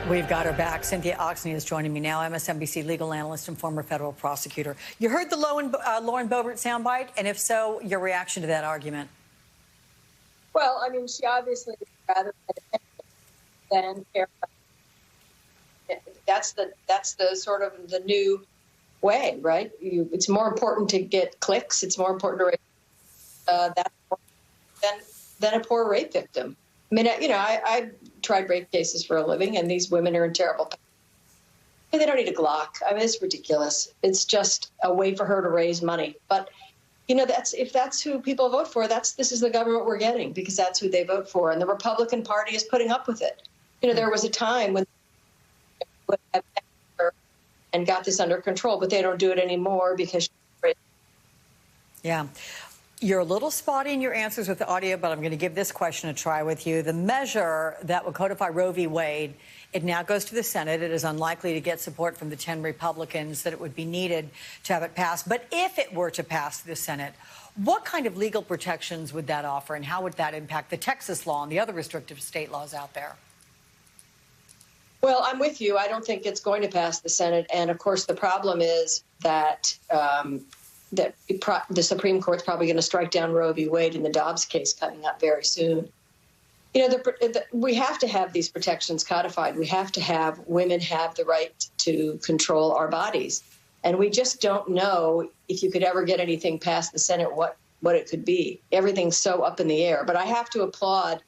We've got her back. Cynthia Alksne is joining me now, Msnbc legal analyst and former federal prosecutor. You heard the Lauren Boebert soundbite, and if so, your reaction to that argument? Well, I mean, she obviously rather than care. That's the sort of the new way, right? It's more important to get clicks. It's more important to raise that than a poor rape victim. I mean, I tried rape cases for a living, and these women are in terrible pain. They don't need a Glock. I mean, it's ridiculous. It's just a way for her to raise money. But, if that's who people vote for, this is the government we're getting, because that's who they vote for. And the Republican Party is putting up with it. There was a time when and got this under control, but they don't do it anymore because. Yeah. You're a little spotty in your answers with the audio, but I'm going to give this question a try with you. The measure that would codify Roe v. Wade, it now goes to the Senate. It is unlikely to get support from the 10 Republicans that it would be needed to have it passed. But if it were to pass the Senate, what kind of legal protections would that offer, and how would that impact the Texas law and the other restrictive state laws out there? Well, I'm with you. I don't think it's going to pass the Senate. And, of course, the problem is that the Supreme Court's probably going to strike down Roe v. Wade in the Dobbs case coming up very soon. We have to have these protections codified. We have to have women have the right to control our bodies. And we just don't know if you could ever get anything past the Senate, what it could be. Everything's so up in the air. But I have to applaud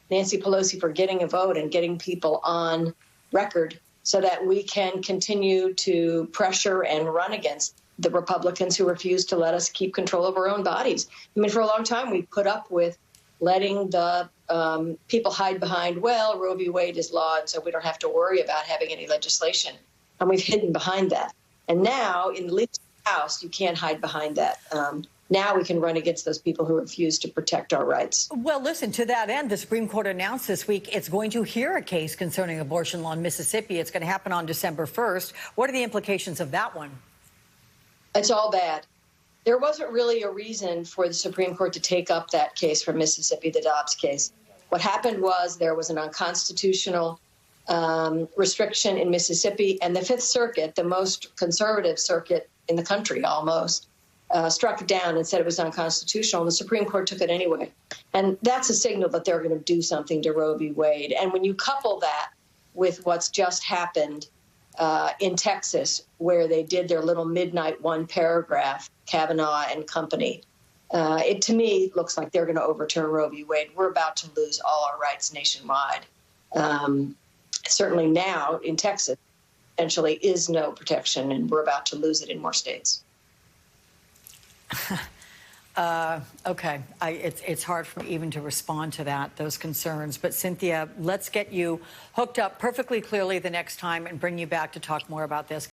Nancy Pelosi for getting a vote and getting people on record so that we can continue to pressure and run against the Republicans who refuse to let us keep control of our own bodies. I mean, for a long time, we put up with letting the people hide behind, well, Roe v. Wade is law, and so we don't have to worry about having any legislation. And we've hidden behind that. And now, in the least House, you can't hide behind that. Now we can run against those people who refuse to protect our rights. Well, listen, to that end, the Supreme Court announced this week it's going to hear a case concerning abortion law in Mississippi. It's going to happen on December 1st. What are the implications of that one? It's all bad. There wasn't really a reason for the Supreme Court to take up that case from Mississippi, the Dobbs case. What happened was there was an unconstitutional restriction in Mississippi, and the Fifth Circuit, the most conservative circuit in the country almost, struck it down and said it was unconstitutional, and the Supreme Court took it anyway. And that's a signal that they're going to do something to Roe v. Wade. And when you couple that with what's just happened in Texas, where they did their little midnight one paragraph, Kavanaugh and company, it to me looks like they're going to overturn Roe v. Wade. We're about to lose all our rights nationwide. Certainly now in Texas, essentially is no protection, and we're about to lose it in more states. Okay. It's hard for me even to respond to those concerns. But, Cynthia, let's get you hooked up perfectly clearly the next time and bring you back to talk more about this.